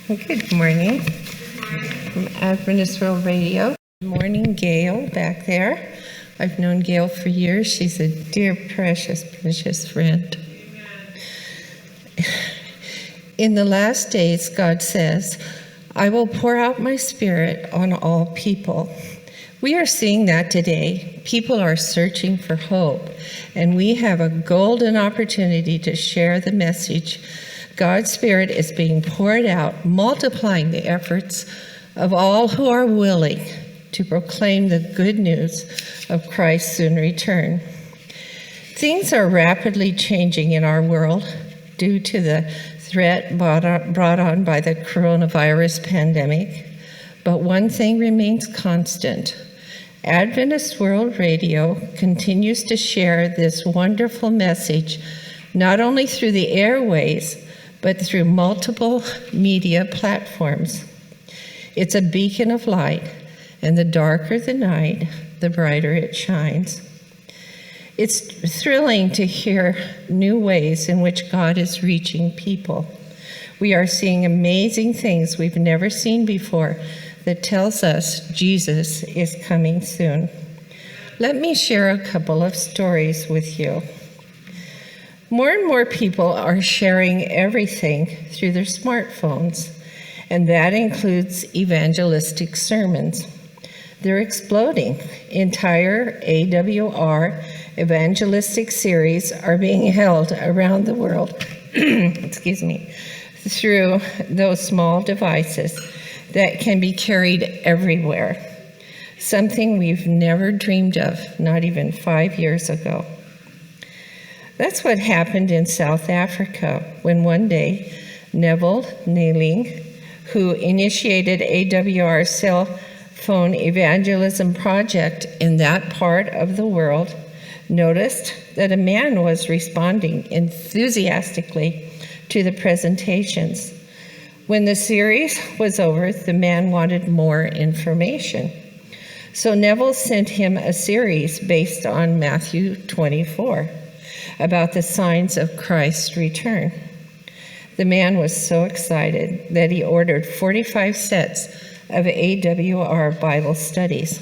Good morning from Adventist World Radio. Good morning, Gail, back there. I've known Gail for years. She's a dear, precious, precious friend. In the last days, God says, I will pour out my Spirit on all people. We are seeing that today. People are searching for hope, and we have a golden opportunity to share the message. God's Spirit is being poured out, multiplying the efforts of all who are willing to proclaim the good news of Christ's soon return. Things are rapidly changing in our world due to the threat brought on by the coronavirus pandemic, but one thing remains constant. Adventist World Radio continues to share this wonderful message, not only through the airways, but through multiple media platforms. It's a beacon of light, and the darker the night, the brighter it shines. It's thrilling to hear new ways in which God is reaching people. We are seeing amazing things we've never seen before that tells us Jesus is coming soon. Let me share a couple of stories with you. More and more people are sharing everything through their smartphones, and that includes evangelistic sermons. They're exploding. Entire AWR evangelistic series are being held around the world, through those small devices that can be carried everywhere. Something we've never dreamed of, not even 5 years ago. That's what happened in South Africa when one day Neville Nailing, who initiated AWR's cell phone evangelism project in that part of the world, noticed that a man was responding enthusiastically to the presentations. When the series was over, the man wanted more information. So Neville sent him a series based on Matthew 24 about the signs of Christ's return. The man was so excited that he ordered 45 sets of AWR Bible studies.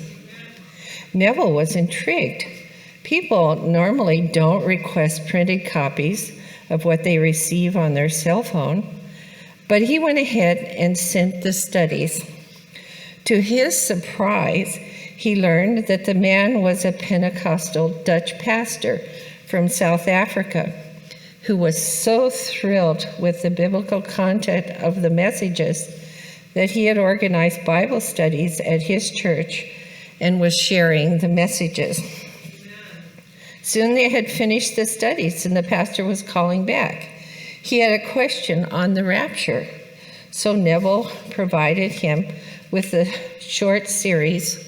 Neville was intrigued. People normally don't request printed copies of what they receive on their cell phone, but he went ahead and sent the studies. To his surprise, he learned that the man was a Pentecostal Dutch pastor from South Africa, who was so thrilled with the biblical content of the messages that he had organized Bible studies at his church and was sharing the messages. Soon they had finished the studies and the pastor was calling back. He had a question on the rapture, so Neville provided him with a short series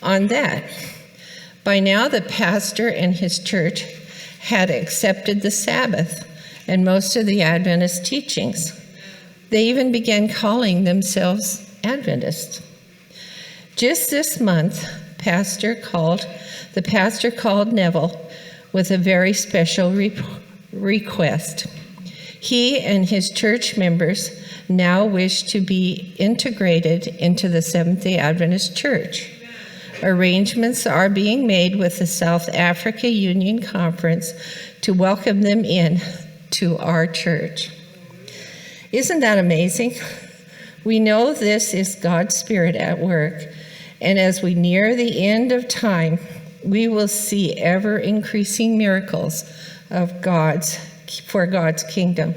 on that. By now, the pastor and his church had accepted the Sabbath and most of the Adventist teachings. They even began calling themselves Adventists. Just this month, the pastor called Neville with a very special request. He and his church members now wish to be integrated into the Seventh-day Adventist Church. Arrangements are being made with the South Africa Union Conference to welcome them in to our church. Isn't that amazing? We know this is God's Spirit at work, and as we near the end of time, we will see ever-increasing miracles for God's kingdom.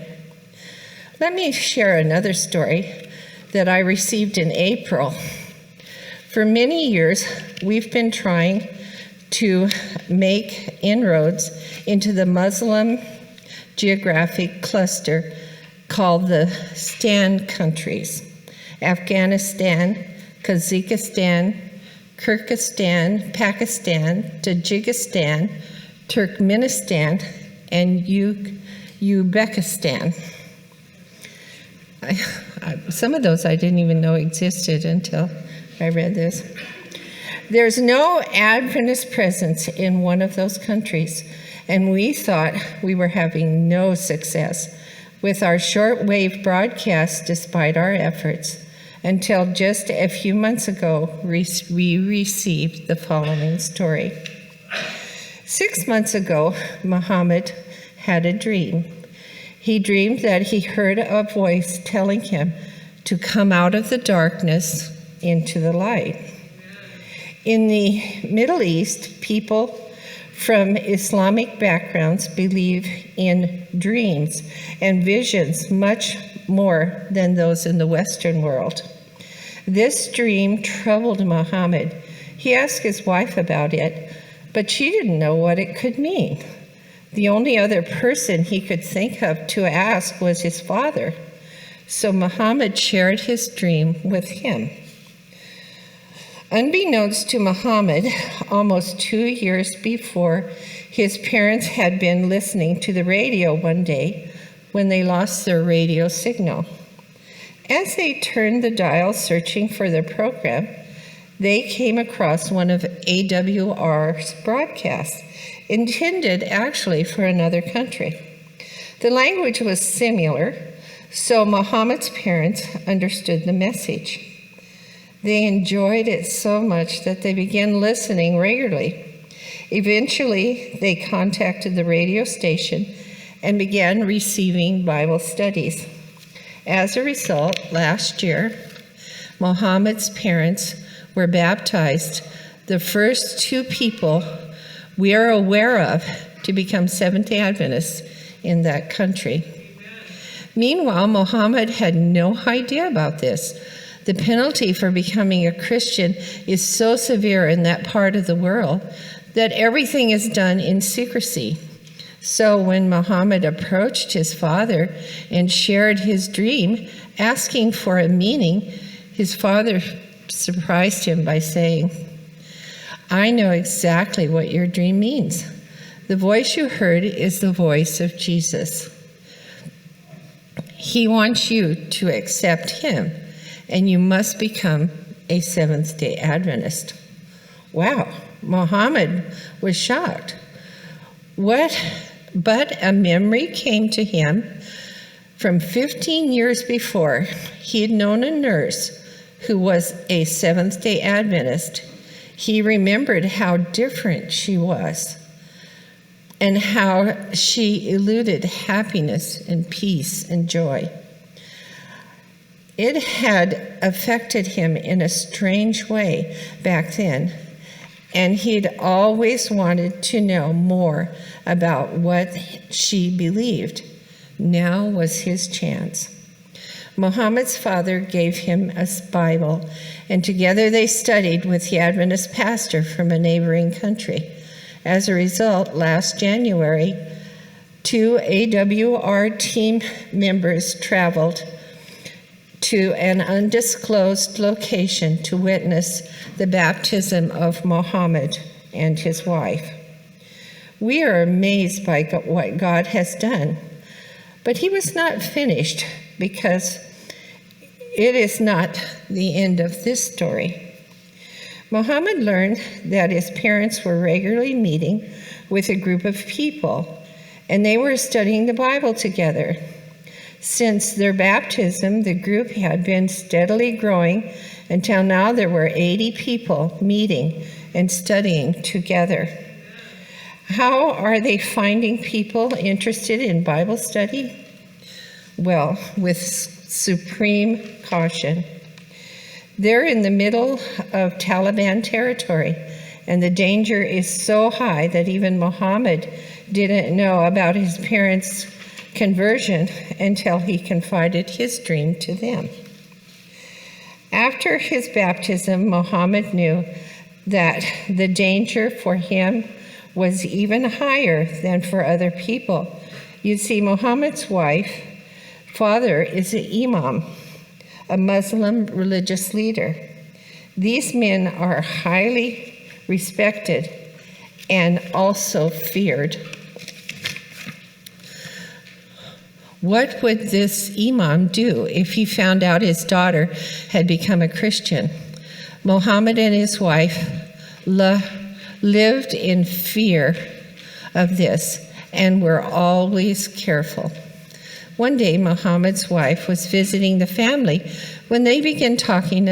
Let me share another story that I received in April. For many years, we've been trying to make inroads into the Muslim geographic cluster called the Stan countries: Afghanistan, Kazakhstan, Kyrgyzstan, Pakistan, Tajikistan, Turkmenistan, and Uzbekistan. Some of those I didn't even know existed until I read this. There's no Adventist presence in one of those countries, and we thought we were having no success with our shortwave broadcast despite our efforts, until just a few months ago we received the following story. 6 months ago, Muhammad had a dream. He dreamed that he heard a voice telling him to come out of the darkness into the light. In the Middle East, people from Islamic backgrounds believe in dreams and visions much more than those in the Western world. This dream troubled Muhammad. He asked his wife about it, but she didn't know what it could mean. The only other person he could think of to ask was his father. So Muhammad shared his dream with him. Unbeknownst to Muhammad, almost 2 years before, his parents had been listening to the radio one day when they lost their radio signal. As they turned the dial searching for their program, they came across one of AWR's broadcasts, intended actually for another country. The language was similar, so Muhammad's parents understood the message. They enjoyed it so much that they began listening regularly. Eventually, they contacted the radio station and began receiving Bible studies. As a result, last year, Muhammad's parents were baptized, the first 2 people we are aware of to become Seventh-day Adventists in that country. Meanwhile, Muhammad had no idea about this. The penalty for becoming a Christian is so severe in that part of the world that everything is done in secrecy. So when Muhammad approached his father and shared his dream, asking for a meaning, his father surprised him by saying, "I know exactly what your dream means. The voice you heard is the voice of Jesus. He wants you to accept him, and you must become a Seventh-day Adventist." Wow, Muhammad was shocked. But a memory came to him from 15 years before. He had known a nurse who was a Seventh-day Adventist. He remembered how different she was and how she eluded happiness and peace and joy. It had affected him in a strange way back then, and he'd always wanted to know more about what she believed. Now was his chance. Muhammad's father gave him a Bible, and together they studied with the Adventist pastor from a neighboring country. As a result, last January, 2 AWR team members traveled to an undisclosed location to witness the baptism of Muhammad and his wife. We are amazed by what God has done, but he was not finished, because it is not the end of this story. Muhammad learned that his parents were regularly meeting with a group of people, and they were studying the Bible together. Since their baptism, the group had been steadily growing until now there were 80 people meeting and studying together. How are they finding people interested in Bible study? Well, with supreme caution. They're in the middle of Taliban territory, and the danger is so high that even Muhammad didn't know about his parents' conversion until he confided his dream to them. After his baptism, Muhammad knew that the danger for him was even higher than for other people. You see, Muhammad's father is an imam, a Muslim religious leader. These men are highly respected and also feared. What would this imam do if he found out his daughter had become a Christian? Muhammad and his wife lived in fear of this and were always careful. One day, Muhammad's wife was visiting the family when they began talking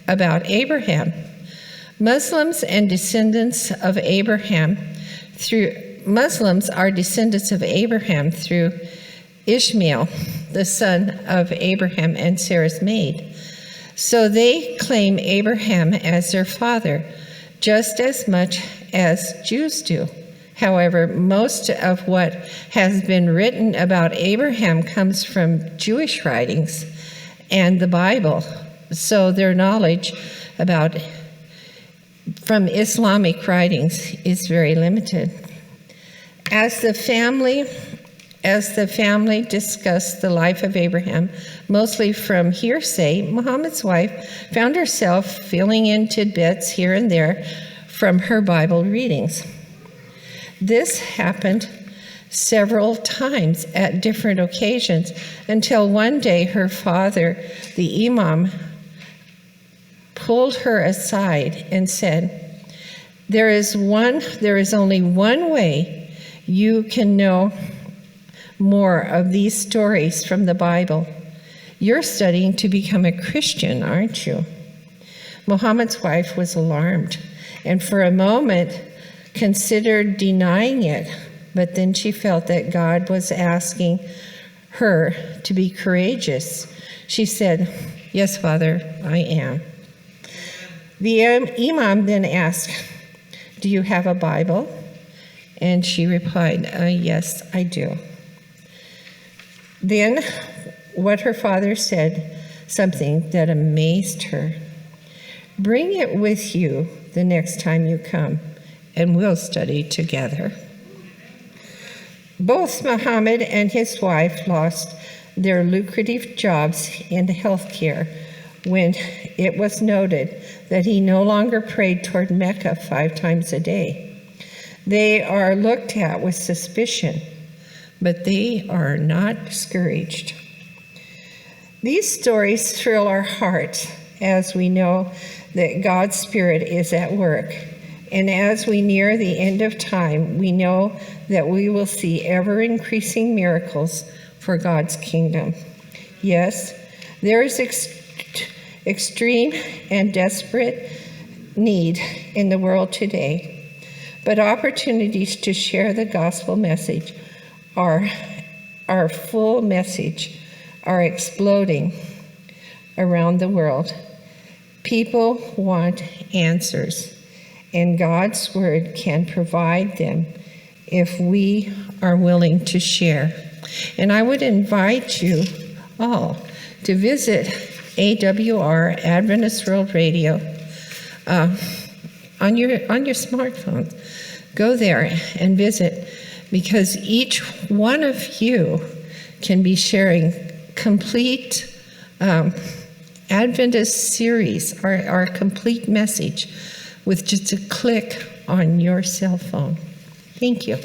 about Abraham. Muslims are descendants of Abraham through Ishmael, the son of Abraham and Sarah's maid. So they claim Abraham as their father, just as much as Jews do. However, most of what has been written about Abraham comes from Jewish writings and the Bible, so their knowledge from Islamic writings is very limited. As the family discussed the life of Abraham, mostly from hearsay, Muhammad's wife found herself filling in tidbits here and there from her Bible readings. This happened several times at different occasions until one day her father, the imam, pulled her aside and said, there is only one way you can know more of these stories from the Bible. You're studying to become a Christian, aren't you? Muhammad's wife was alarmed and for a moment considered denying it, but then she felt that God was asking her to be courageous. She said, yes, Father, I am. The imam then asked, do you have a Bible? And she replied, yes, I do. Then what her father said, something that amazed her. Bring it with you the next time you come, and we'll study together. Both Muhammad and his wife lost their lucrative jobs in healthcare when it was noted that he no longer prayed toward Mecca 5 times a day. They are looked at with suspicion, but they are not discouraged. These stories thrill our hearts as we know that God's Spirit is at work. And as we near the end of time, we know that we will see ever-increasing miracles for God's kingdom. Yes, there is extreme and desperate need in the world today, but opportunities to share the gospel message, our full message, are exploding around the world. People want answers, and God's word can provide them if we are willing to share. And I would invite you all to visit AWR, Adventist World Radio, on your smartphone. Go there and visit, because each one of you can be sharing complete Adventist series, our complete message, with just a click on your cell phone. Thank you.